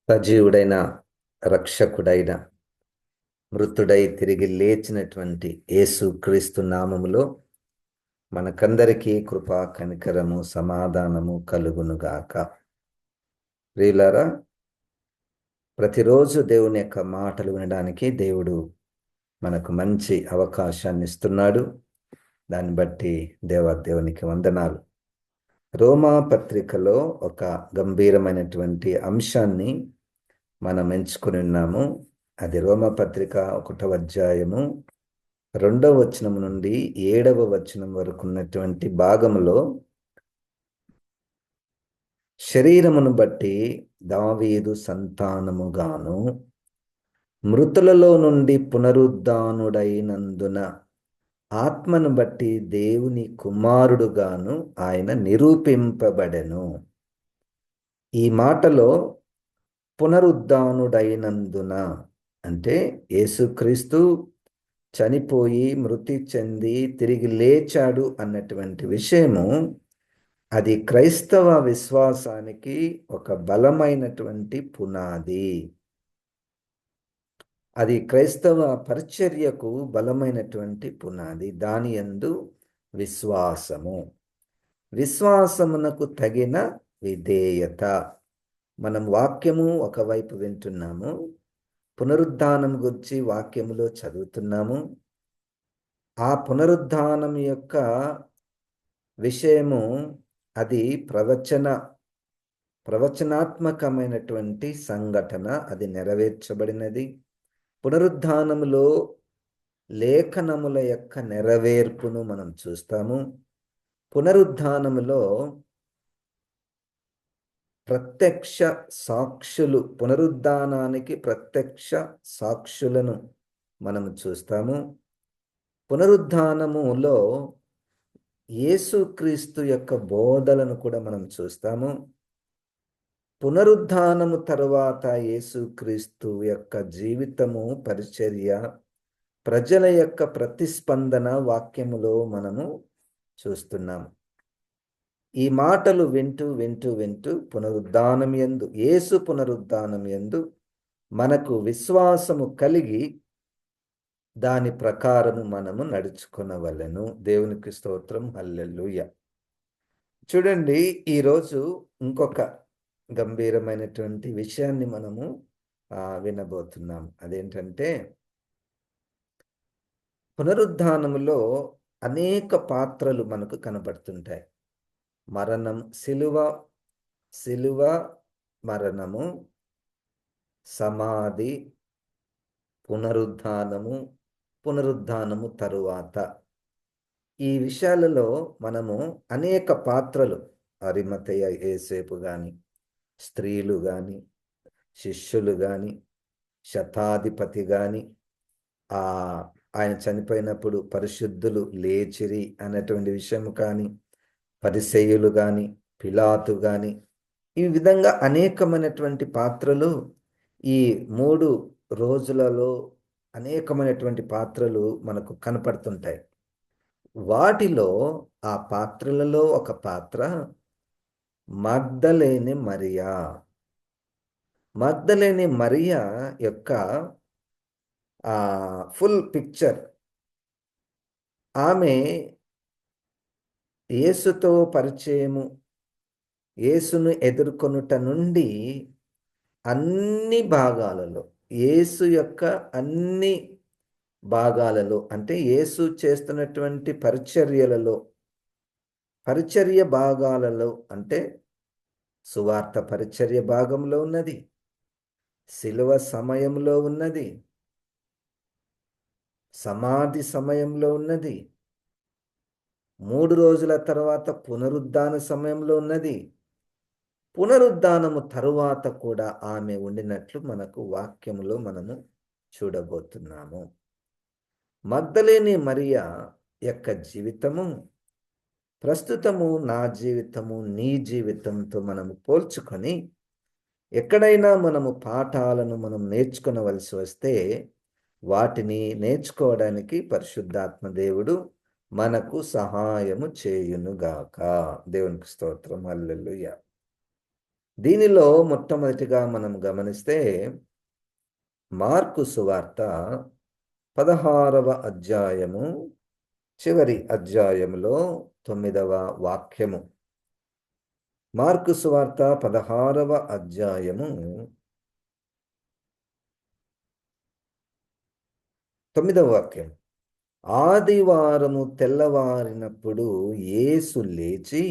సజీవుడైన రక్షకుడైన మృతుడై తిరిగి లేచినటువంటి యేసుక్రీస్తు నామములో మనకందరికీ కృపా కనికరము సమాధానము కలుగునుగాక. ప్రియులారా, ప్రతిరోజు దేవుని యొక్క మాటలు వినడానికి దేవుడు మనకు మంచి అవకాశాన్ని ఇస్తున్నాడు. దాన్ని బట్టి దేవునికి వందనాలు. రోమా పత్రికలో ఒక గంభీరమైనటువంటి అంశాన్ని మనం ఎంచుకుని ఉన్నాము. అది రోమపత్రిక 1వ అధ్యాయము 2వ వచనం నుండి 7వ వచనం వరకు ఉన్నటువంటి భాగములో శరీరమును బట్టి దావీదు సంతానముగాను మృతులలో నుండి పునరుద్ధానుడైనందున ఆత్మను బట్టి దేవుని కుమారుడుగాను ఆయన నిరూపింపబడెను. ఈ మాటలో పునరుద్ధానుడైనందున అంటే యేసుక్రీస్తు చనిపోయి మృతి చెంది తిరిగి లేచాడు అన్నటువంటి విషయము, అది క్రైస్తవ విశ్వాసానికి ఒక బలమైనటువంటి పునాది. అది క్రైస్తవ పరిచర్యకు బలమైనటువంటి పునాది. దాని యందు విశ్వాసమునకు తగిన విధేయత. మనం వాక్యము ఒకవైపు వింటున్నాము, పునరుద్ధానం గురించి వాక్యములో చదువుతున్నాము. ఆ పునరుద్ధానం యొక్క విషయము అది ప్రవచనాత్మకమైనటువంటి సంఘటన, అది నెరవేర్చబడినది. పునరుద్ధానములో లేఖనముల యొక్క నెరవేర్పును మనం చూస్తాము. పునరుద్ధానములో ప్రత్యక్ష సాక్షులు, పునరుద్ధానానికి ప్రత్యక్ష సాక్షులను మనం చూస్తాము. పునరుద్ధానములో యేసుక్రీస్తు యొక్క బోధలను కూడా మనం చూస్తాము. పునరుద్ధానము తరువాత యేసుక్రీస్తు యొక్క జీవితము, పరిచర్య, ప్రజల యొక్క ప్రతిస్పందన వాక్యములో మనము చూస్తున్నాము. ఈ మాటలు వింటూ పునరుద్ధానం యందు, యేసు పునరుద్ధానం యందు మనకు విశ్వాసము కలిగి దాని ప్రకారము మనము నడుచుకొనవలెను. దేవునికి స్తోత్రం, హల్లెలూయా. చూడండి, ఈరోజు ఇంకొక గంభీరమైనటువంటి విషయాన్ని మనము వినబోతున్నాం. అదేంటంటే, పునరుద్ధానములో అనేక పాత్రలు మనకు కనబడుతుంటాయి. మరణం, సిలువ మరణము, సమాధి, పునరుద్ధానము తరువాత. ఈ విషయాలలో మనము అనేక పాత్రలు, అరిమతయ యేసేపు గాని, స్త్రీలు గాని, శిష్యులు గాని, శతాధిపతి గాని, ఆయన చనిపోయినప్పుడు పరిశుద్ధులు లేచిరి అన్నటువంటి విషయం కానీ, పరిసయ్యులు గాని, పిలాతు గాని, ఈ విధంగా అనేకమైనటువంటి పాత్రలు ఈ 3 రోజులలో అనేకమైనటువంటి పాత్రలు మనకు కనపడుతుంటాయి. వాటిలో ఆ పాత్రలలో ఒక పాత్ర మగ్దలేనే మరియా యొక్క ఫుల్ పిక్చర్. ఆమె యేసుతో పరిచయము, యేసును ఎదుర్కొనుట నుండి అన్ని భాగాలలో, యేసు యొక్క అన్ని భాగాలలో, అంటే యేసు చేస్తున్నటువంటి పరిచర్య భాగాలలో, అంటే సువార్త పరిచర్య భాగంలో ఉన్నది, సిలువ సమయంలో ఉన్నది, సమాధి సమయంలో ఉన్నది, 3 రోజుల తర్వాత పునరుద్ధాన సమయంలో ఉన్నది, పునరుద్ధానము తరువాత కూడా ఆమె ఉండినట్లు మనకు వాక్యములో మనము చూడబోతున్నాము. మగ్దలేనే మరియా యొక్క జీవితము ప్రస్తుతము నా జీవితము, నీ జీవితంతో మనము పోల్చుకొని ఎక్కడైనా మనము పాఠాలను మనం నేర్చుకొనవలసి వస్తే వాటిని నేర్చుకోవడానికి పరిశుద్ధాత్మ దేవుడు మనకు సహాయము చేయునుగాక. దేవునికి స్తోత్రం, హల్లెలూయా. దీనిలో మొట్టమొదటిగా మనం గమనిస్తే మార్కు సువార్త 16వ అధ్యాయము చివరి అధ్యాయములో 9వ వాక్యము. మార్కు సువార్త 16వ అధ్యాయము 9వ వాక్యం. ఆదివారము తెల్లవారినప్పుడు యేసు లేచి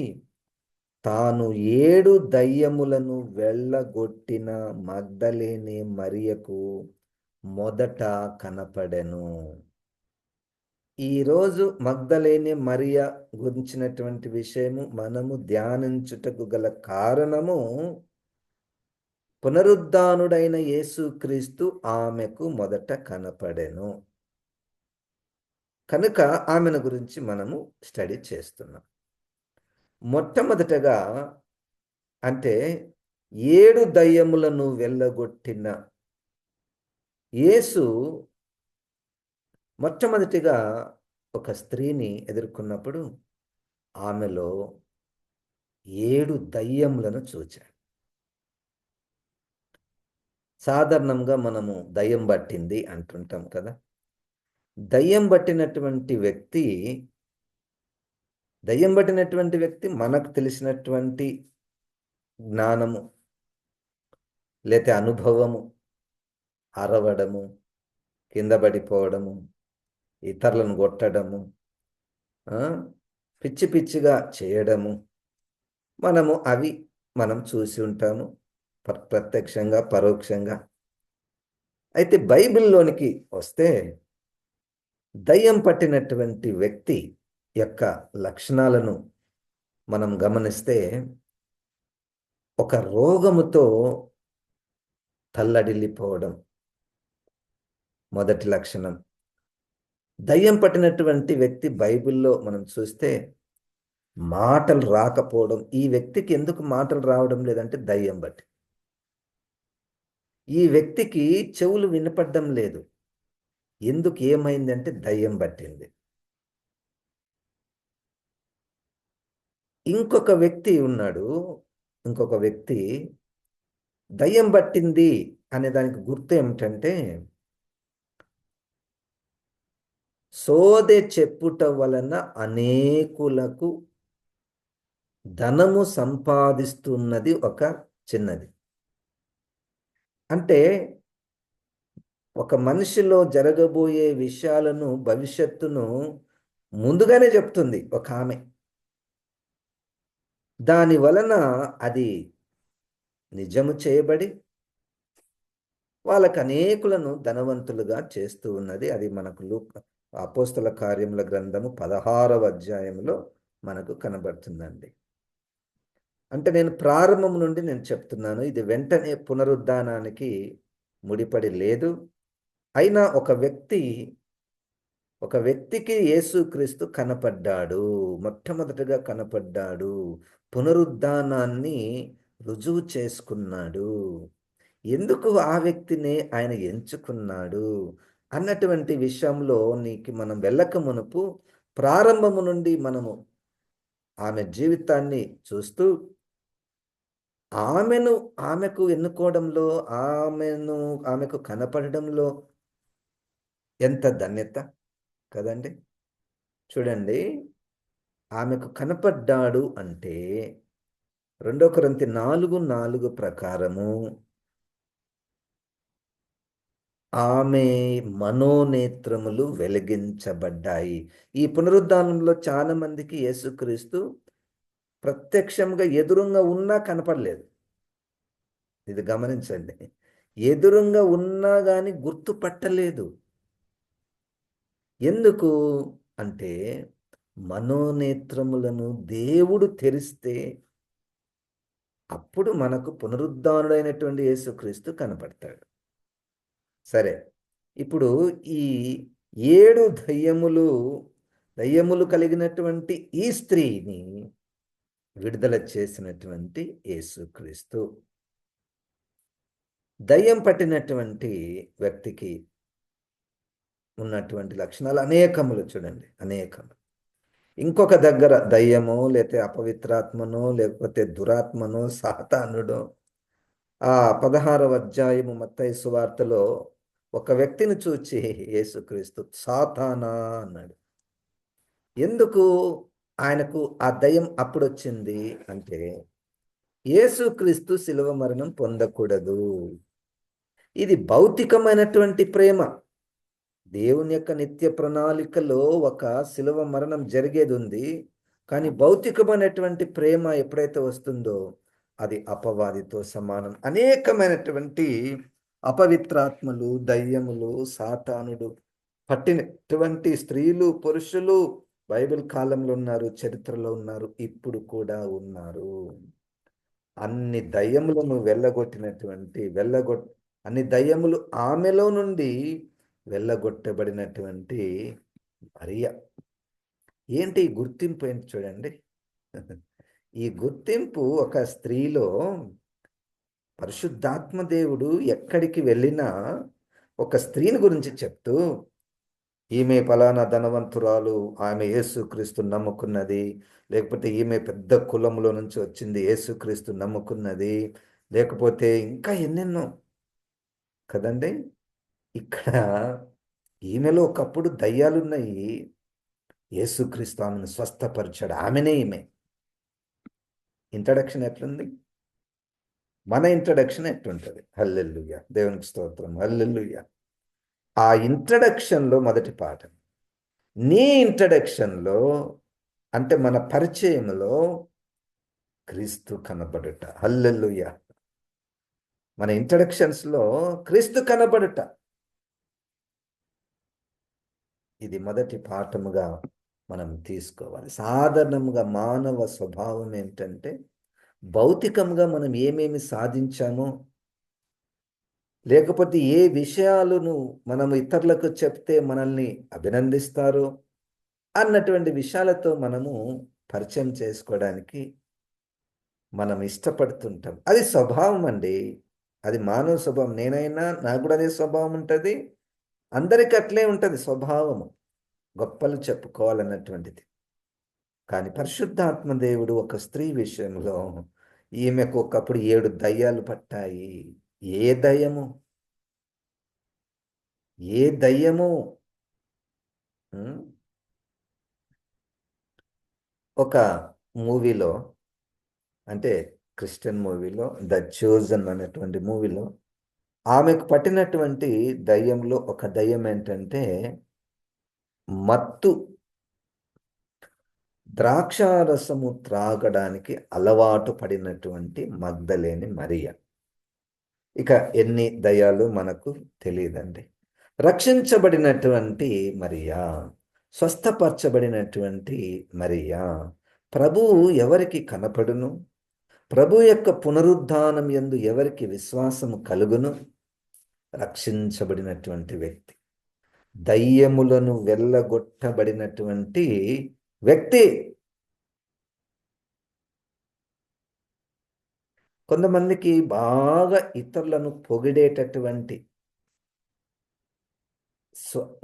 తాను 7 దయ్యములను వెళ్ళగొట్టిన మగ్దలేనే మరియకు మొదట కనపడెను. ఈరోజు మగ్దలేనే మరియ గురించినటువంటి విషయము మనము ధ్యానించుటకు గల కారణము, పునరుద్ధానుడైన యేసుక్రీస్తు ఆమెకు మొదట కనపడెను కనుక ఆమెను గురించి మనము స్టడీ చేస్తున్నాం. మొట్టమొదటగా అంటే 7 దయ్యములను వెళ్ళగొట్టిన యేసు మొట్టమొదటిగా ఒక స్త్రీని ఎదుర్కొన్నప్పుడు ఆమెలో 7 దయ్యములను చూచాడు. సాధారణంగా మనము దయ్యం పట్టింది అంటుంటాం కదా. దయ్యం పట్టినటువంటి వ్యక్తి మనకు తెలిసినటువంటి జ్ఞానము లేతే అనుభవము, అరవడము, కింద పడిపోవడము, ఇతరులను కొట్టడము, పిచ్చి పిచ్చిగా చేయడము, మనం చూసి ఉంటాము ప్రత్యక్షంగా, పరోక్షంగా. అయితే బైబిల్లోనికి వస్తే దయ్యం పట్టినటువంటి వ్యక్తి యొక్క లక్షణాలను మనం గమనిస్తే, ఒక రోగముతో తల్లడిల్లిపోవడం మొదటి లక్షణం. దయ్యం పట్టినటువంటి వ్యక్తి బైబిల్లో మనం చూస్తే మాటలు రాకపోవడం. ఈ వ్యక్తికి ఎందుకు మాటలు రావడం లేదంటే దయ్యం బట్టి. ఈ వ్యక్తికి చెవులు వినపడడం లేదు. ఎందుకు, ఏమైందంటే దయ్యం పట్టింది. ఇంకొక వ్యక్తి దయ్యం పట్టింది అనే దానికి గుర్తు ఏమిటంటే, సోదె చెప్పుట వలన అనేకులకు ధనము సంపాదిస్తున్నది ఒక చిన్నది. అంటే ఒక మనిషిలో జరగబోయే విషయాలను, భవిష్యత్తును ముందుగానే చెప్తుంది ఒక ఆమె. దాని వలన అది నిజము చేయబడి వాళ్ళకు అనేకులను ధనవంతులుగా చేస్తూ ఉన్నది. అది మనకు అపోస్తల కార్యముల గ్రంథము 16వ అధ్యాయంలో మనకు కనబడుతుందండి. అంటే నేను ప్రారంభం నుండి చెప్తున్నాను, ఇది వెంటనే పునరుద్ధానానికి ముడిపడి లేదు. అయినా ఒక వ్యక్తికి యేసుక్రీస్తు కనపడ్డాడు, మొట్టమొదటిగా కనపడ్డాడు, పునరుద్ధానాన్ని రుజువు చేసుకున్నాడు. ఎందుకు ఆ వ్యక్తిని ఆయన ఎంచుకున్నాడు అన్నటువంటి విషయంలో మనం వెళ్ళక మునుపు ప్రారంభము నుండి మనము ఆమె జీవితాన్ని చూస్తూ ఆమెకు ఎన్నుకోవడంలో, ఆమెకు కనపడడంలో ఎంత ధన్యత కదండి. చూడండి, ఆమెకు కనపడ్డాడు అంటే 2 కొరింథీ 4:4 ప్రకారము ఆమె మనోనేత్రములు వెలిగించబడ్డాయి. ఈ పునరుద్ధానంలో చాలా మందికి యేసుక్రీస్తు ప్రత్యక్షంగా ఎదురుంగా ఉన్నా కనపడలేదు. ఇది గమనించండి. ఎదురుంగా ఉన్నా గాని గుర్తుపట్టలేదు. ఎందుకు అంటే మనోనేత్రములను దేవుడు తెరిస్తే అప్పుడు మనకు పునరుద్ధానుడైనటువంటి యేసుక్రీస్తు కనపడతాడు. సరే, ఇప్పుడు ఈ 7 దయ్యములు కలిగినటువంటి ఈ స్త్రీని విడుదల చేసినటువంటి యేసుక్రీస్తు. దయ్యం పట్టినటువంటి వ్యక్తికి ఉన్నటువంటి లక్షణాలు అనేకములు చూడండి, అనేకములు. ఇంకొక దగ్గర దయ్యమో లేకపోతే అపవిత్రాత్మనో లేకపోతే దురాత్మనో సాతానుడో ఆ 16వ అధ్యాయము మత్తయి సువార్తలో ఒక వ్యక్తిని చూచి యేసుక్రీస్తు సాతానా అన్నాడు. ఎందుకు ఆయనకు ఆ దయ్యం అప్పుడొచ్చింది అంటే యేసుక్రీస్తు శిలువ మరణం పొందకూడదు. ఇది భౌతికమైనటువంటి ప్రేమ. దేవుని యొక్క నిత్య ప్రణాళికలో ఒక శిలువ మరణం జరిగేది ఉంది. కానీ భౌతికమైనటువంటి ప్రేమ ఎప్పుడైతే వస్తుందో అది అపవాదితో సమానం. అనేకమైనటువంటి అపవిత్రాత్మలు, దయ్యములు, సాతానుడు పట్టినటువంటి స్త్రీలు, పురుషులు బైబిల్ కాలంలో ఉన్నారు, చరిత్రలో ఉన్నారు, ఇప్పుడు కూడా ఉన్నారు. అన్ని దయ్యములను అన్ని దయ్యములు ఆమెలో నుండి వెళ్ళగొట్టబడినటువంటి మరియ. ఏంటి ఈ గుర్తింపు ఏంటి చూడండి. ఈ గుర్తింపు ఒక స్త్రీలో పరిశుద్ధాత్మ దేవుడు ఎక్కడికి వెళ్ళినా ఒక స్త్రీని గురించి చెప్తూ ఈమె ఫలానా ధనవంతురాలు, ఆమె యేసుక్రీస్తు నమ్ముకున్నది, లేకపోతే ఈమె పెద్ద కులంలో నుంచి వచ్చింది, యేసుక్రీస్తు నమ్ముకున్నది, లేకపోతే ఇంకా ఎన్నెన్నో కదండి. ఇక్కడ ఈమెలో ఒకప్పుడు దయ్యాలున్నాయి, యేసుక్రీస్తు ఆమెను స్వస్థపరిచాడు, ఆమెనే ఈమె. ఇంట్రడక్షన్ ఎట్లుంది? మన ఇంట్రడక్షన్ ఎట్లుంటుంది? హల్లెలూయా, దేవునికి స్తోత్రం, హల్లెలూయా. ఆ ఇంట్రడక్షన్లో మొదటి పాఠం, నీ ఇంట్రడక్షన్లో అంటే మన పరిచయంలో క్రీస్తు కనబడుట. హల్లెలూయా. మన ఇంట్రడక్షన్స్లో క్రీస్తు కనబడుట, ఇది మొదటి పాఠముగా మనం తీసుకోవాలి. సాధారణంగా మానవ స్వభావం ఏంటంటే భౌతికంగా మనం ఏమేమి సాధించామో లేకపోతే ఏ విషయాలను మనం ఇతరులకు చెప్తే మనల్ని అభినందిస్తారో అన్నటువంటి విషయాలతో మనము పరిచయం చేసుకోవడానికి మనం ఇష్టపడుతుంటాం. అది స్వభావం అండి, అది మానవ స్వభావం. నేనైనా నాకు కూడా అదే స్వభావం ఉంటుంది, అందరికీ అట్లే ఉంటుంది స్వభావము, గొప్పలు చెప్పుకోవాలన్నటువంటిది. కానీ పరిశుద్ధాత్మ దేవుడు ఒక స్త్రీ విషయంలో ఈమెకు ఒకప్పుడు 7 దయ్యాలు పట్టాయి. ఏ దయ్యము ఏ దయ్యము ఉమ్, ఒక మూవీలో, అంటే క్రిస్టియన్ మూవీలో ద చోజన్ అనేటువంటి మూవీలో ఆమెకు పట్టినటువంటి దయ్యంలో ఒక దయ్యం ఏంటంటే మత్తు ద్రాక్షారసము త్రాగడానికి అలవాటు పడినటువంటి మగ్దలేని మరియ. ఇక ఎన్ని దయ్యాలు మనకు తెలియదండి. రక్షించబడినటువంటి మరియా, స్వస్థపరచబడినటువంటి మరియా, ప్రభువు ఎవరికి కనపడును, ప్రభు యొక్క పునరుద్ధానం యందు ఎవరికి విశ్వాసము కలుగును? రక్షించబడినటువంటి వ్యక్తి, దయ్యములను వెళ్ళగొట్టబడినటువంటి వ్యక్తి. కొంతమందికి బాగా ఇతరులను పొగిడేటటువంటి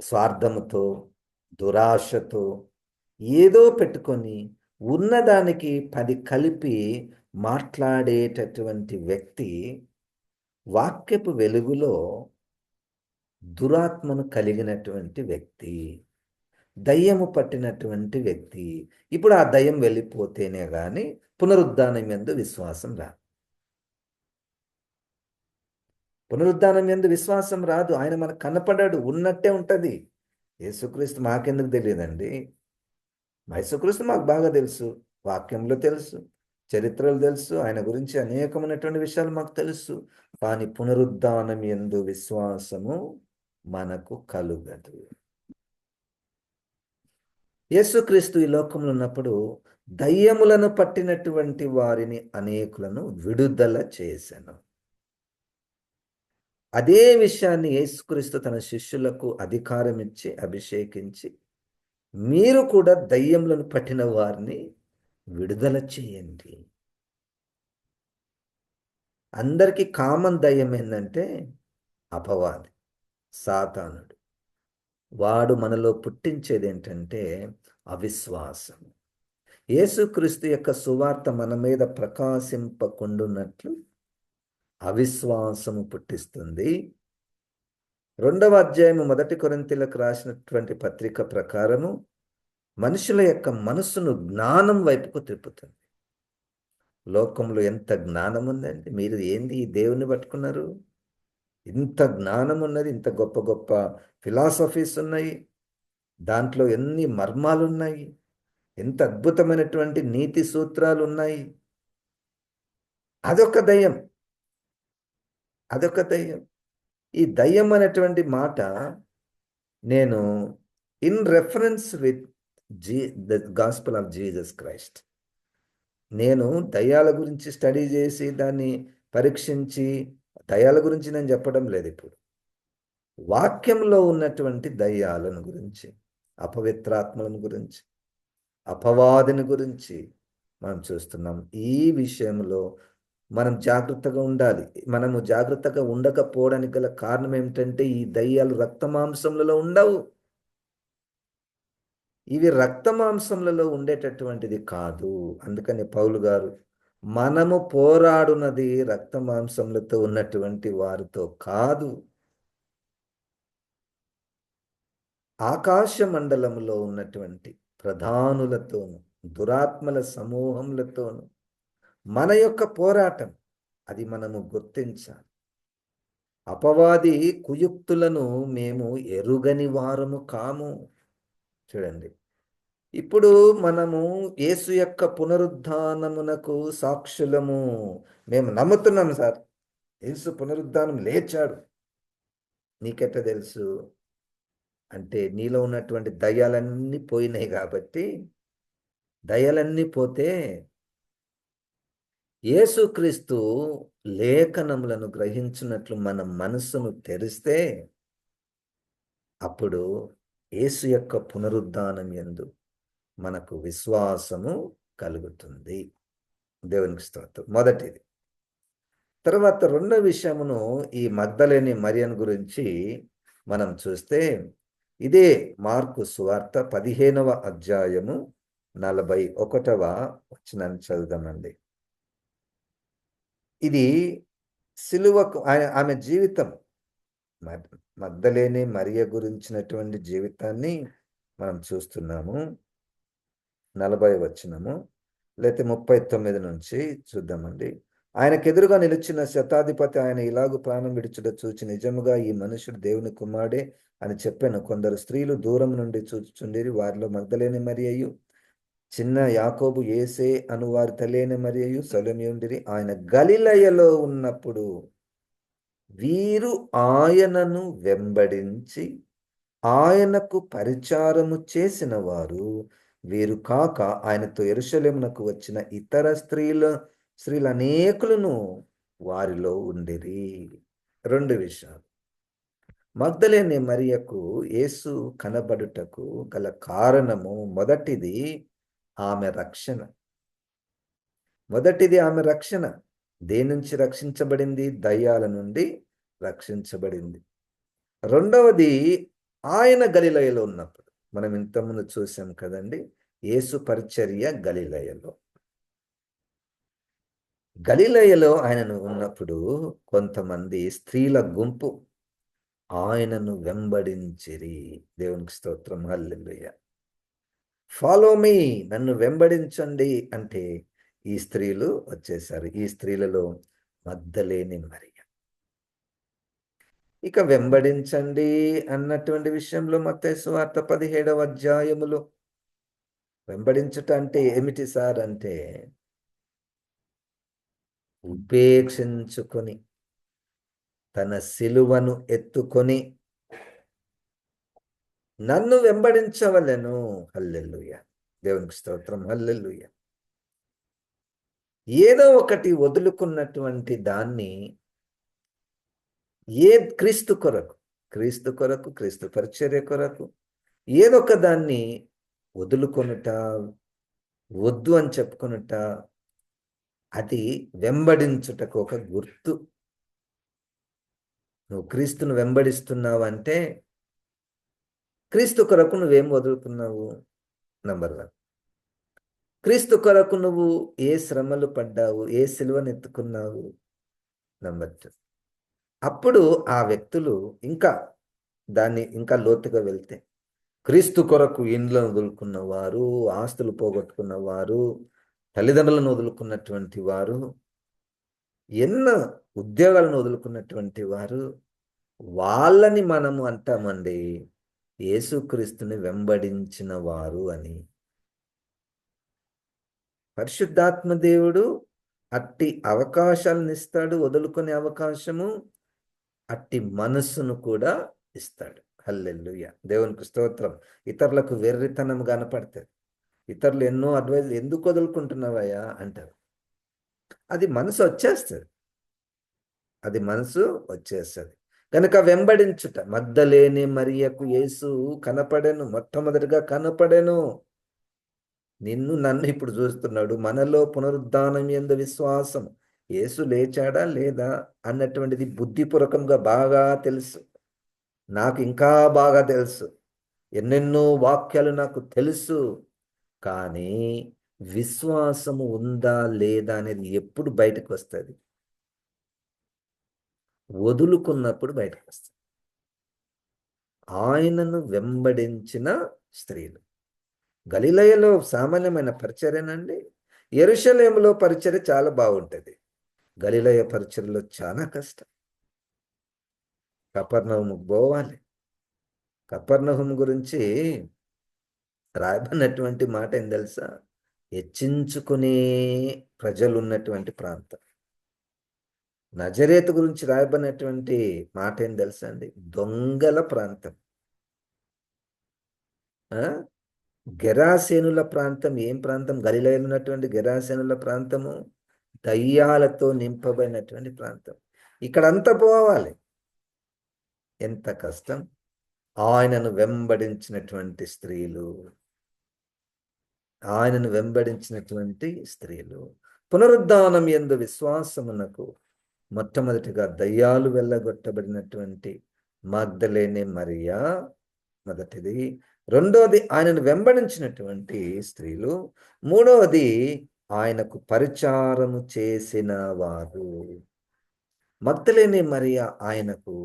స్వార్థముతో, దురాశతో ఏదో పెట్టుకొని ఉన్నదానికి 10 కలిపి మాట్లాడేటటువంటి వ్యక్తి వాక్యపు వెలుగులో దురాత్మను కలిగినటువంటి వ్యక్తి, దయ్యము పట్టినటువంటి వ్యక్తి. ఇప్పుడు ఆ దయ్యం వెళ్ళిపోతేనే కానీ పునరుద్ధానం యందు విశ్వాసం రాదు. పునరుద్ధానం యందు విశ్వాసం రాదు. ఆయన మనకు కనపడాడు, ఉన్నట్టే ఉంటుంది. యేసుక్రీస్తు మాకెందుకు తెలియదండి? యేసుక్రీస్తు మాకు బాగా తెలుసు, వాక్యంలో తెలుసు, చరిత్రలు తెలుసు, ఆయన గురించి అనేకమైనటువంటి విషయాలు మాకు తెలుసు. కానీ పునరుద్ధానం యందు విశ్వాసము మనకు కలుగదు. యేసుక్రీస్తు ఈ లోకంలో ఉన్నప్పుడు దయ్యములను పట్టినటువంటి వారిని అనేకులను విడుదల చేశాను. అదే విషయాన్ని యేసుక్రీస్తు తన శిష్యులకు అధికారం ఇచ్చి అభిషేకించి, మీరు కూడా దయ్యములను పట్టిన వారిని విడుదల చేయండి. అందరికీ కామన్ దయ్యం ఏంటంటే అపవాది, సాతానుడు. వాడు మనలో పుట్టించేది ఏంటంటే అవిశ్వాసం. యేసుక్రీస్తు యొక్క సువార్త మన మీద ప్రకాశింపకుండున్నట్లు అవిశ్వాసము పుట్టిస్తుంది. 2వ అధ్యాయము 1 కొరింథీయులకు రాసినటువంటి పత్రిక ప్రకారము మనుషుల యొక్క మనస్సును జ్ఞానం వైపుకు తిప్పుతుంది. లోకంలో ఎంత జ్ఞానం ఉందండి! మీరు ఏంది ఈ దేవుని పట్టుకున్నారు? ఇంత జ్ఞానం ఉన్నది, ఇంత గొప్ప గొప్ప ఫిలాసఫీస్ ఉన్నాయి, దాంట్లో ఎన్ని మర్మాలు ఉన్నాయి, ఎంత అద్భుతమైనటువంటి నీతి సూత్రాలు ఉన్నాయి. అదొక దయ్యం, అదొక దయ్యం. ఈ దయ్యం అనేటువంటి మాట నేను in reference with the gospel of Jesus Christ. నేను దయ్యాల గురించి స్టడీ చేసి దాన్ని పరీక్షించి దయ్యాల గురించి నేను చెప్పడం లేదు ఇప్పుడు. వాక్యంలో ఉన్నటువంటి దయ్యాలను గురించి, అపవిత్రాత్మలను గురించి, అపవాదిని గురించి మనం చూస్తున్నాం. ఈ విషయంలో మనం జాగ్రత్తగా ఉండాలి. మనము జాగ్రత్తగా ఉండకపోవడానికి గల కారణం ఏమిటంటే ఈ దయ్యాలు రక్తమాంసములలో ఉండవు. ఇవి రక్తమాంసములలో ఉండేటటువంటిది కాదు. అందుకని పౌలు గారు మనము పోరాడునది రక్తమాంసములతో ఉన్నటువంటి వారితో కాదు, ఆకాశ మండలములో ఉన్నటువంటి ప్రధానులతోను, దురాత్మల సమూహములతోను మన యొక్క పోరాటం. అది మనము గుర్తించాలి. అపవాది కుయుక్తులను మేము ఎరుగని వారము కాము. చూడండి, ఇప్పుడు మనము యేసు యొక్క పునరుద్ధానమునకు సాక్షులము. మేము నమ్ముతున్నాం సార్, యేసు పునరుద్ధానం లేచాడు. నీకెట్ట తెలుసు అంటే నీలో ఉన్నటువంటి దయ్యాలన్నీ పోయినాయి కాబట్టి. దయ్యాలన్నీ పోతే యేసుక్రీస్తు లేఖనములను గ్రహించినట్లు మన మనస్సును తెరిస్తే అప్పుడు యేసు యొక్క పునరుద్ధానం యందు మనకు విశ్వాసము కలుగుతుంది. దేవునికి స్తోత్రం. మొదటిది. తర్వాత రెండో విషయమును ఈ మగ్దలేని మరియను గురించి మనం చూస్తే ఇదే మార్కు సువార్త 15వ అధ్యాయము 41వ వచనాన్ని చదువుదామండి. ఇది సిలువకు ఆమె జీవితం, మగ్దలేని మరియ గురించినటువంటి జీవితాన్ని మనం చూస్తున్నాము. 40వ వచనము లేకపోతే 39 నుంచి చూద్దామండి. ఆయనకెదురుగా నిలిచిన శతాధిపతి ఆయన ఇలాగు ప్రాణం విడుచుట చూచి నిజముగా ఈ మనుషుడు దేవుని కుమారుడే అని చెప్పాను. కొందరు స్త్రీలు దూరం నుండి చూచుచుండిరి. వారిలో మగ్దలేని మరియయు, చిన్న యాకోబు, యేసే అను వారి తల్లి మరియయు సలోమి ఉండిరి. ఆయన గలిలయలో ఉన్నప్పుడు వీరు ఆయనను వెంబడించి ఆయనకు పరిచారము చేసిన వారు వీరు కాక ఆయనతో యెరూషలేమునకు వచ్చిన ఇతర స్త్రీలు అనేకులను వారిలో ఉండిరి. రెండు విషయాలు. మగ్దలేని మరియకు యేసు కనబడుటకు గల కారణము మొదటిది ఆమె రక్షణ. దేని నుంచి రక్షించబడింది? దయ్యాల నుండి రక్షించబడింది. రెండవది ఆయన గలిలయలో ఉన్నప్పుడు. మనం ఇంతకుముందు చూసాం కదండి, యేసు పరిచర్య గలిలయలో ఆయనను ఉన్నప్పుడు కొంతమంది స్త్రీల గుంపు ఆయనను వెంబడించిరి. దేవునికి స్తోత్రం, హల్లెలూయా. ఫాలో మీ, నన్ను వెంబడించండి అంటే ఈ స్త్రీలు వచ్చేసారు. ఈ స్త్రీలలో మగ్దలేని మరియ. ఇక వెంబడించండి అన్నటువంటి విషయంలో మత్తయి సువార్త 17వ అధ్యాయములో వెంబడించుట అంటే ఏమిటి సార్ అంటే ఉపేక్షించుకొని తన సిలువను ఎత్తుకొని నన్ను వెంబడించవలెను. హల్లెలూయా, దేవునికి స్తోత్రం, హల్లెలూయా. ఏదో ఒకటి వదులుకున్నటువంటి దాన్ని క్రీస్తు కొరకు, క్రీస్తు పరిచర్య కొరకు ఏదొక దాన్ని వదులుకొనుట, వద్దు అని చెప్పుకొనుట, అది వెంబడించుటకు ఒక గుర్తు. నువ్వు క్రీస్తును వెంబడిస్తున్నావు అంటే క్రీస్తు కొరకు నువ్వేం వదులుకున్నావు? నంబర్ 1. క్రీస్తు కొరకు నువ్వు ఏ శ్రమలు పడ్డావు? ఏ సిలువను ఎత్తుకున్నావు? నంబర్ 2. అప్పుడు ఆ వ్యక్తులు ఇంకా దాన్ని ఇంకా లోతుగా వెళ్తే, క్రీస్తు కొరకు ఇండ్లను వదులుకున్న వారు, ఆస్తులు పోగొట్టుకున్న వారు, తల్లిదండ్రులను వదులుకున్నటువంటి వారు, ఎన్నో ఉద్యోగాలను వదులుకున్నటువంటి వారు, వాళ్ళని మనము అంటామండి యేసుక్రీస్తుని వెంబడించిన వారు అని. పరిశుద్ధాత్మ దేవుడు అట్టి అవకాశాలను ఇస్తాడు, వదులుకునే అవకాశము, అట్టి మనస్సును కూడా ఇస్తాడు. హల్లెలూయా, దేవునికి స్తోత్రం. ఇతరులకు వెర్రితనం కనపడుతుంది. ఇతరులు ఎన్నో అడ్వైజ్, ఎందుకు వదులుకుంటున్నావయ్యా అంటారు. అది మనసు వచ్చేస్తుంది, అది మనసు వచ్చేస్తుంది. కనుక వెంబడించుట. మగ్దలేని మరియకు యేసు కనపడెను, మొట్టమొదటిగా కనపడెను. నిన్ను నన్ను ఇప్పుడు చూస్తున్నాడు. మనలో పునరుద్ధానం యందు విశ్వాసం, యేసు లేచాడా లేదా అన్నటువంటిది బుద్ధిపూర్వకంగా బాగా తెలుసు. నాకు ఇంకా బాగా తెలుసు. ఎన్నెన్నో వాక్యాలు నాకు తెలుసు. కానీ విశ్వాసము ఉందా లేదా అనేది ఎప్పుడు బయటకు వస్తుంది? వదులుకున్నప్పుడు బయటకు వస్తుంది. ఆయనను వెంబడించిన స్త్రీలు. గలిలయలో సామాన్యమైన పరిచర్యనండి. యెరూషలేములో పరిచర్య చాలా బాగుంటుంది. గలిలయ పరిచర్యలో చాలా కష్టం. కపెర్నహూముకు పోవాలి. కపెర్నహూము గురించి రాయబడినటువంటి మాట ఏం తెలుసా? హెచ్చించుకునే ప్రజలు ఉన్నటువంటి ప్రాంతం. నజరేతు గురించి రాయబడినటువంటి మాట ఏం తెలుసా అండి? దొంగల ప్రాంతం. గెరాసేనుల ప్రాంతం. ఏం ప్రాంతం? గలిలయలో ఉన్నటువంటి గెరాసేనుల ప్రాంతము దయ్యాలతో నింపబడినటువంటి ప్రాంతం. ఇక్కడంతా పోవాలి. ఎంత కష్టం! ఆయనను వెంబడించినటువంటి స్త్రీలు, ఆయనను వెంబడించినటువంటి స్త్రీలు. పునరుద్ధానం యందు విశ్వాసమునకు మొట్టమొదటిగా దయ్యాలు వెళ్ళగొట్టబడినటువంటి మగ్దలేనే మరియా మొదటిది. రెండోది ఆయనను వెంబడించినటువంటి స్త్రీలు. మూడవది ఆయనకు పరిచారము చేసిన వారు. మగ్దలేనే మరియా ఆయనకు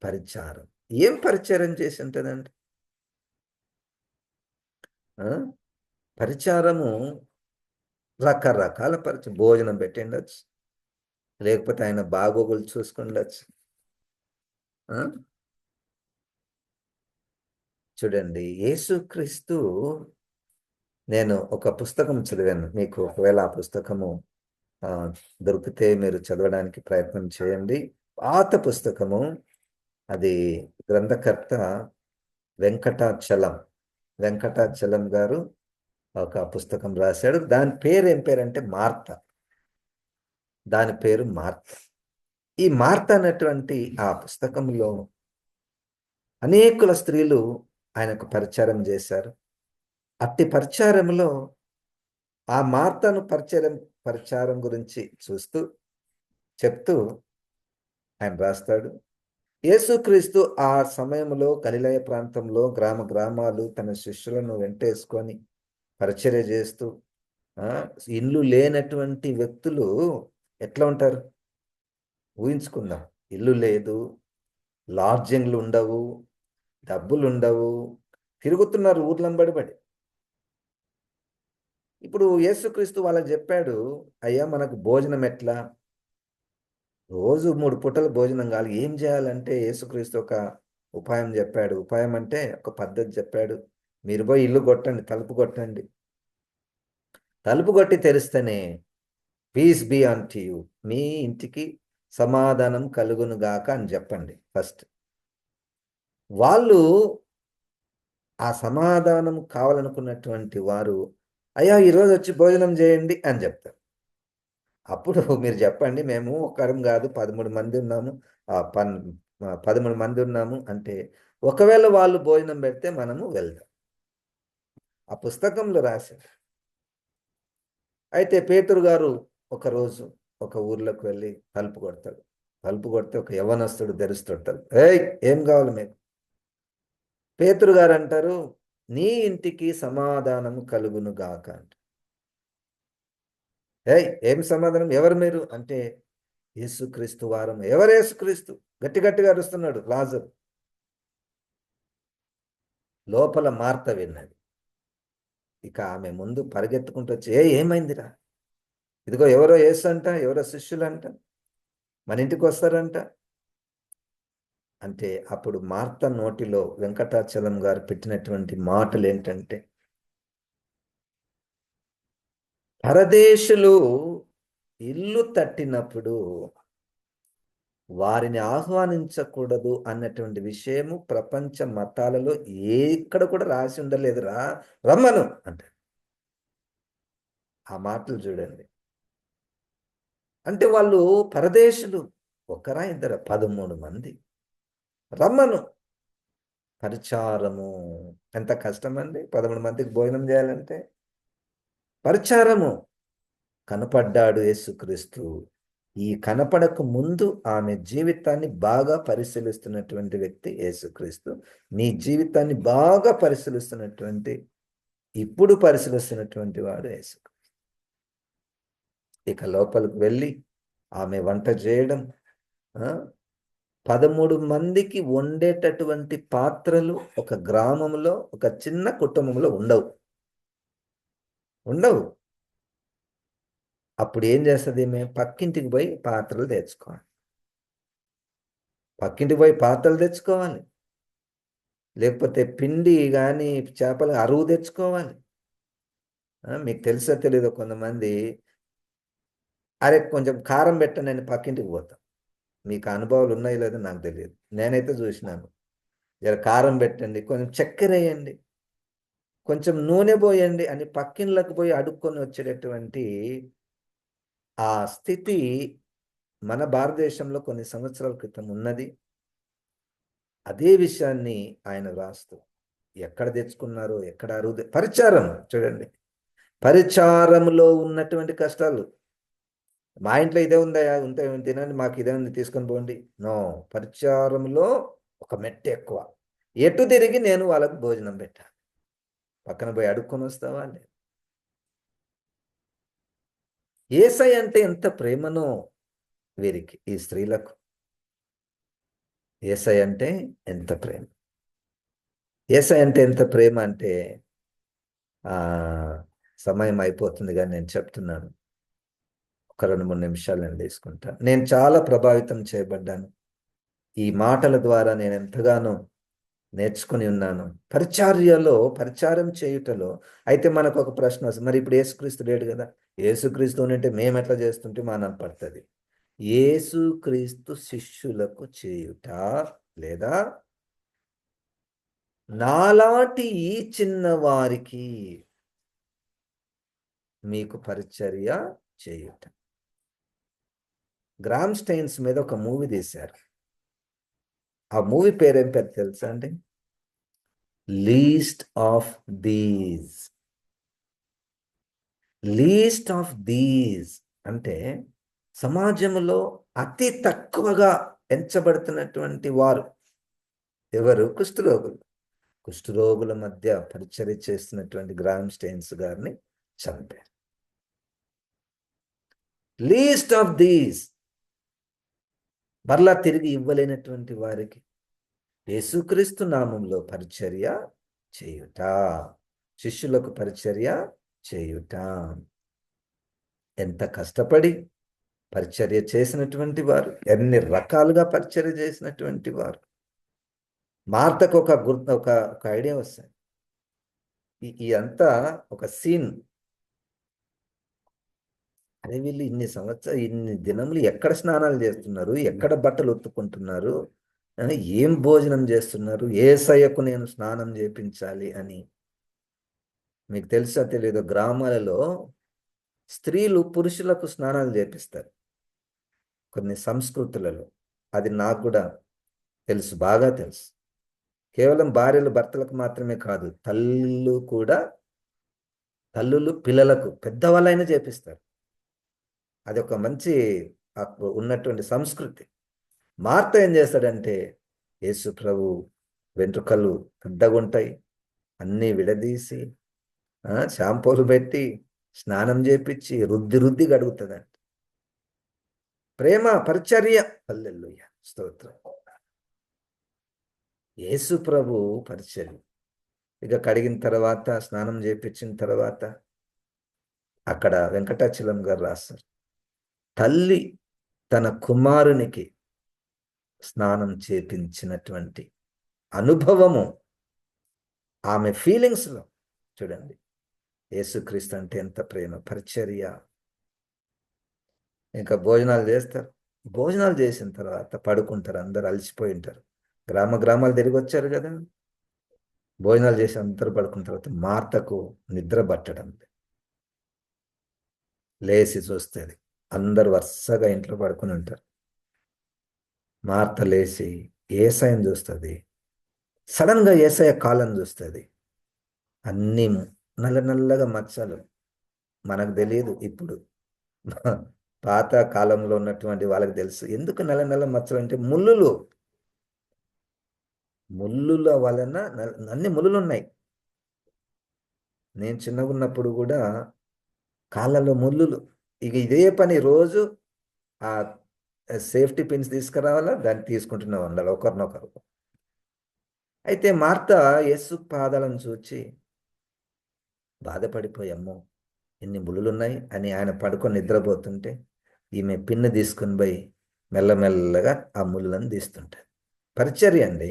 పరిచారం. ఏం పరిచారం చేసి ఉంటుందండి? పరిచారము రకరకాల భోజనం పెట్టిండొచ్చు, లేకపోతే ఆయన బాగోగులు చూసుకుండొచ్చు. చూడండి, యేసుక్రీస్తు, నేను ఒక పుస్తకం చదివాను. మీకు ఒకవేళ ఆ పుస్తకము దొరికితే మీరు చదవడానికి ప్రయత్నం చేయండి. పాత పుస్తకము. అది గ్రంథకర్త వెంకటాచలం గారు ఒక పుస్తకం రాశాడు. దాని పేరు ఏం పేరంటే మార్త. దాని పేరు మార్త. ఈ మార్త అన్నటువంటి ఆ పుస్తకంలో అనేకుల స్త్రీలు ఆయనకు పరిచారం చేశారు. అట్టి పరిచారంలో ఆ మార్తను పరిచారం గురించి చెప్తూ ఆయన రాస్తాడు. యేసుక్రీస్తు ఆ సమయంలో గలిలయ ప్రాంతంలో గ్రామాలు తన శిష్యులను వెంటేసుకొని పరిచర్య చేస్తూ, ఇల్లు లేనటువంటి వ్యక్తులు ఎట్లా ఉంటారు ఊహించుకుందాం. ఇల్లు లేదు, లాడ్జింగ్లు ఉండవు, డబ్బులు ఉండవు, తిరుగుతున్నారు ఊర్లంబడిబడి. ఇప్పుడు యేసుక్రీస్తు వాళ్ళకి చెప్పాడు, అయ్యా మనకు భోజనం ఎట్లా? రోజు 3 పూటల భోజనం కావాలి. ఏం చేయాలంటే యేసుక్రీస్తు ఒక ఉపాయం చెప్పాడు. ఉపాయం అంటే ఒక పద్ధతి చెప్పాడు. మీరు పోయి ఇల్లు కొట్టండి, తలుపు కొట్టండి. తలుపు కొట్టి తెరిస్తేనే పీస్ బీ అంటు యు, మీ ఇంటికి సమాధానం కలుగును గాక అని చెప్పండి ఫస్ట్. వాళ్ళు ఆ సమాధానం కావాలనుకున్నటువంటి వారు, అయ్యా ఈరోజు వచ్చి భోజనం చేయండి అని చెప్తారు. అప్పుడు మీరు చెప్పండి, మేము ఒకరం కాదు 13 మంది ఉన్నాము, 13 మంది ఉన్నాము అంటే, ఒకవేళ వాళ్ళు భోజనం పెడితే మనము వెళ్దాం. ఆ పుస్తకంలో రాశారు. అయితే పేతురు గారు ఒకరోజు ఒక ఊర్లోకి వెళ్ళి తలుపు కొడతాడు. తలుపు కొడితే ఒక యవ్వనస్తుడు తెరుస్తుంటాడు. ఏయ్, ఏం కావాలి మీకు? పేతురు గారు అంటారు, నీ ఇంటికి సమాధానము కలుగును గాక అంట. ఏం సమాధానం? ఎవరు మీరు అంటే, యేసుక్రీస్తు వారం. ఎవరు యేసుక్రీస్తు? గట్టి గట్టిగా అరుస్తున్నాడు లాజరు. లోపల మార్త విన్నది. ఇక ఆమె ముందు పరిగెత్తుకుంటూ వచ్చి, ఏమైందిరా? ఇదిగో ఎవరో యేసు అంట, ఎవరో శిష్యులంట, మన ఇంటికి వస్తారంట. అంటే అప్పుడు మార్త నోటిలో వెంకటాచలం గారు పెట్టినటువంటి మాటలు ఏంటంటే, పరదేశులు ఇల్లు తట్టినప్పుడు వారిని ఆహ్వానించకూడదు అన్నటువంటి విషయము ప్రపంచ మతాలలో ఎక్కడ కూడా రాసి ఉండలేదురా, రమ్మను అంటే. ఆ మాటలు చూడండి. అంటే వాళ్ళు పరదేశులు. ఒకరా ఇద్దరు? 13 మంది. రమ్మను. పరిచారము. ఎంత కష్టమండి 13 మందికి భోజనం చేయాలంటే. పరిచారము. కనపడ్డాడు యేసుక్రీస్తు. ఈ కనపడక ముందు ఆమె జీవితాన్ని బాగా పరిశీలిస్తున్నటువంటి వ్యక్తి యేసుక్రీస్తు. నీ జీవితాన్ని బాగా పరిశీలిస్తున్నటువంటి, ఇప్పుడు పరిశీలిస్తున్నటువంటి వాడు యేసుక్రీస్తు. ఇక లోపలికి వెళ్ళి ఆమె వంట చేయడం, 13 మందికి వండేటటువంటి పాత్రలు ఒక గ్రామంలో, ఒక చిన్న కుటుంబంలో ఉండవు. అప్పుడు ఏం చేస్తుంది? మేము పక్కింటికి పోయి పాత్రలు తెచ్చుకోవాలి. పక్కింటికి పోయి పాత్రలు తెచ్చుకోవాలి, లేకపోతే పిండి కానీ చేపలు అరువు తెచ్చుకోవాలి. మీకు తెలుసో తెలీదో, కొంతమంది అరే కొంచెం కారం పెట్టండి, నేను పక్కింటికి పోతాం. మీకు అనుభవాలు ఉన్నాయో లేదో నాకు తెలియదు, నేనైతే చూసినాను. జర కారం పెట్టండి, కొంచెం చక్కెర వేయండి, కొంచెం నూనె పోయండి అని పక్కింట్లోకి పోయి అడుక్కొని వచ్చేటటువంటి ఆ స్థితి మన భారతదేశంలో కొన్ని సంవత్సరాల క్రితం ఉన్నది. అదే విషయాన్ని ఆయన రాస్తూ ఎక్కడ తెచ్చుకున్నారో, ఎక్కడ అరువు. పరిచారం చూడండి, పరిచారంలో ఉన్నటువంటి కష్టాలు. మా ఇంట్లో ఇదే ఉందా, ఉంటే తినండి, మాకు ఇదే ఉంది తీసుకొని పోండి. నో, పరిచారంలో ఒక మెట్టు ఎక్కువ. ఎటు తిరిగి నేను వాళ్ళకు భోజనం పెట్టా. పక్కన పోయి అడుక్కొని వస్తావా? యేసయ్య అంటే ఎంత ప్రేమనో వీరికి, ఈ స్త్రీలకు. యేసయ్య అంటే ఎంత ప్రేమ. యేసయ్య అంటే ఎంత ప్రేమ అంటే, సమయం అయిపోతుంది కానీ నేను చెప్తున్నాను, ఒక 2-3 నిమిషాలు నేను తీసుకుంటాను. నేను చాలా ప్రభావితం చేయబడ్డాను. ఈ మాటల ద్వారా నేను ఎంతగానో నేర్చుకుని ఉన్నాను. పరిచారం చేయుటలో. అయితే మనకు ఒక ప్రశ్న వస్తుంది, మరి ఇప్పుడు యేసుక్రీస్తు లేడు కదా, యేసుక్రీస్తు ఉంటే మేము ఎట్లా చేస్తుంటే మనం పడుతుంది. యేసుక్రీస్తు శిష్యులకు చేయుట, లేదా నాలాంటి ఈ చిన్నవారికి మీకు పరిచర్య చేయుట. గ్రామ్ స్టైన్స్ మీద ఒక మూవీ తీశారు. ఆ మూవీ పేరేం పేరు తెలుసా అండి? Least of these. Least of these అంటే సమాజంలో అతి తక్కువగా ఎంచబడుతున్నటువంటి వారు ఎవరు? కుష్ఠరోగులు. కుష్ఠరోగుల మధ్య పరిచర్య చేస్తున్నటువంటి గ్రామ్ స్టైన్స్ గారిని చంపారు. Least of these. మరలా తిరిగి ఇవ్వలేనటువంటి వారికి యేసుక్రీస్తు నామంలో పరిచర్య చేయుట, శిష్యులకు పరిచర్య చేయుట. ఎంత కష్టపడి పరిచర్య చేసినటువంటి వారు, ఎన్ని రకాలుగా పరిచర్య చేసినటువంటి వారు. మార్తకు ఒక ఐడియా వస్తుంది. ఈ అంతా ఒక సీన్. అదే వీళ్ళు ఇన్ని దినములు ఎక్కడ స్నానాలు చేస్తున్నారు, ఎక్కడ బట్టలు ఉత్తుకుంటున్నారు, ఏం భోజనం చేస్తున్నారు, యేసయ్యకు నేను స్నానం చేపించాలి అని. మీకు తెలుసా తెలీదు, గ్రామాలలో స్త్రీలు పురుషులకు స్నానాలు చేపిస్తారు కొన్ని సంస్కృతులలో. అది నాకు కూడా తెలుసు, బాగా తెలుసు. కేవలం భార్యలు భర్తలకు మాత్రమే కాదు, తల్లులు పిల్లలకు, పెద్దవాళ్ళైనా చేపిస్తారు. అది ఒక మంచి ఉన్నటువంటి సంస్కృతి. మార్త ఏం చేస్తాడంటే, యేసు ప్రభు వెంట్రుకలు పెద్దగుంటాయి, అన్నీ విడదీసి షాంపూలు పెట్టి స్నానం చేపించి రుద్ది రుద్ది గడుగుతుందంట. ప్రేమ పరిచర్య. హల్లెలూయా, స్తోత్రం. యేసు ప్రభు పరిచర్య. ఇక కడిగిన తర్వాత, స్నానం చేపించిన తర్వాత అక్కడ వెంకటాచలం గారు రాస్తారు, తల్లి తన కుమారునికి స్నానం చేపించినటువంటి అనుభవము ఆమె ఫీలింగ్స్లో చూడండి. యేసుక్రీస్తు అంటే ఎంత ప్రేమ, పరిచర్య. ఇంకా భోజనాలు చేస్తారు. భోజనాలు చేసిన తర్వాత పడుకుంటారు, అందరు అలసిపోయి ఉంటారు. గ్రామాలు తిరిగి వచ్చారు కదా. భోజనాలు చేసి అందరూ పడుకున్న తర్వాత మార్తకు నిద్ర పట్టడం. లేచి చూస్తుంది, అందరు వరుసగా ఇంట్లో పడుకుని ఉంటారు. మార్త లేచి యేసయ్యను చూస్తుంది. సడన్గా యేసయ్య కాళ్ళను చూస్తుంది. అన్నీ నల్ల నల్లగా మచ్చలు. మనకు తెలియదు ఇప్పుడు, పాత కాలంలో ఉన్నటువంటి వాళ్ళకి తెలుసు ఎందుకు నల్ల నల్ల మచ్చలు అంటే ముళ్ళుల వలన అన్ని ముళ్ళులు ఉన్నాయి. నేను చిన్నగా ఉన్నప్పుడు కూడా కాళ్ళలో ముళ్ళులు. ఇక ఇదే పని రోజు ఆ సేఫ్టీ పిన్స్ తీసుకురావాలా, దాన్ని తీసుకుంటూనే ఉండాలి ఒకరినొకరు. అయితే మార్త యేసు పాదాలను చూచి బాధపడిపోయాము, ఎన్ని ముళ్ళులున్నాయి అని. ఆయన పడుకొని నిద్రపోతుంటే ఈమె పిన్ను తీసుకుని పోయి మెల్లమెల్లగా ఆ ముళ్ళులను తీస్తుంటారు. పరిచర్య అండి,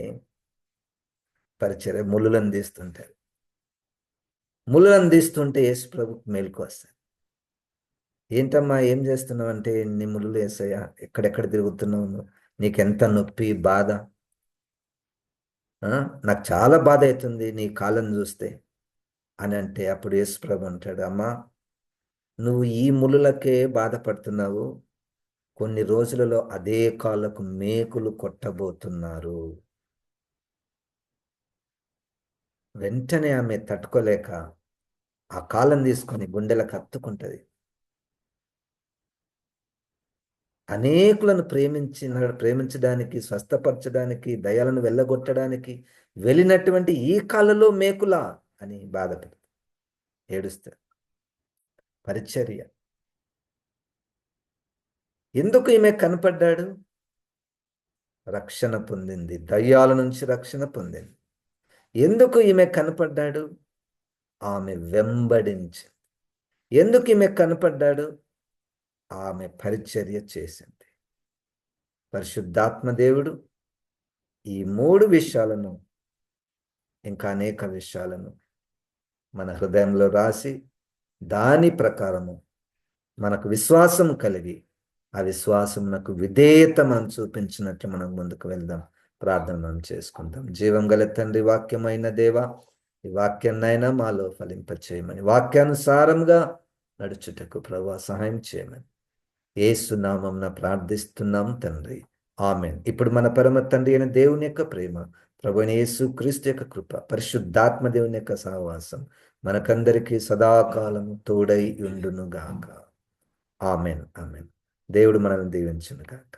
పరిచర్య. ముళ్ళులను తీస్తుంటారు. ముళ్ళులను తీస్తుంటే యేసు ప్రభుకు మేలుకు వస్తారు. ఏంటమ్మా ఏం చేస్తున్నావు అంటే, ఎన్ని ముళ్ళులు యేసయ్యా, ఎక్కడెక్కడ తిరుగుతున్నావు, నీకెంత నొప్పి బాధ. నాకు చాలా బాధ అవుతుంది నీ కాళ్ళను చూస్తే అని అంటే, అప్పుడు యేసు ప్రభు అంటాడు, అమ్మా నువ్వు ఈ ముళ్ళులకే బాధపడుతున్నావు, కొన్ని రోజులలో అదే కాళ్ళకు మేకులు కొట్టబోతున్నారు. వెంటనే ఆమె తట్టుకోలేక ఆ కాళ్ళను తీసుకొని గుండెలకు హత్తుకుంటుంది. అనేకులను ప్రేమించడానికి, స్వస్థపరచడానికి, దయలను వెళ్ళగొట్టడానికి వెళ్ళినటువంటి ఈ కాళ్ళలో మేకులా అని బాధపడు ఏడుస్తారు. పరిచర్య. ఎందుకు ఈమె కనపడ్డాడు? రక్షణ పొందింది, దయ్యాల నుంచి రక్షణ పొందింది. ఎందుకు ఈమె కనపడ్డాడు? ఆమె వెంబడించి. ఎందుకు ఈమె కనపడ్డాడు? ఆమె పరిచర్య చేసింది. పరిశుద్ధాత్మ దేవుడు ఈ 3 విషయాలను, ఇంకా అనేక విషయాలను మన హృదయంలో రాసి, దాని ప్రకారము మనకు విశ్వాసం కలిగి, ఆ విశ్వాసమునకు విధేయత మనం చూపించినట్లు మనం ముందుకు వెళ్దాం. ప్రార్థన మనం చేసుకుందాం. జీవం గల తండ్రి, వాక్యమైన దేవ, ఈ వాక్యాన్నైనా మాలో ఫలింపచేయమని, వాక్యానుసారంగా నడుచుటకు ప్రభువా సహాయం చేయమని యేసు నామమున ప్రార్థిస్తున్నాం తండ్రి, ఆమేన్. ఇప్పుడు మన పరమ తండ్రి అయిన దేవుని యొక్క ప్రేమ, ప్రభువైన యేసు క్రీస్తు యొక్క కృప, పరిశుద్ధాత్మ దేవుని యొక్క సహవాసం మనకందరికీ సదాకాలము తోడై ఉండును గాక. ఆమేన్, ఆమేన్. దేవుడు మనల్ని దీవించును గాక.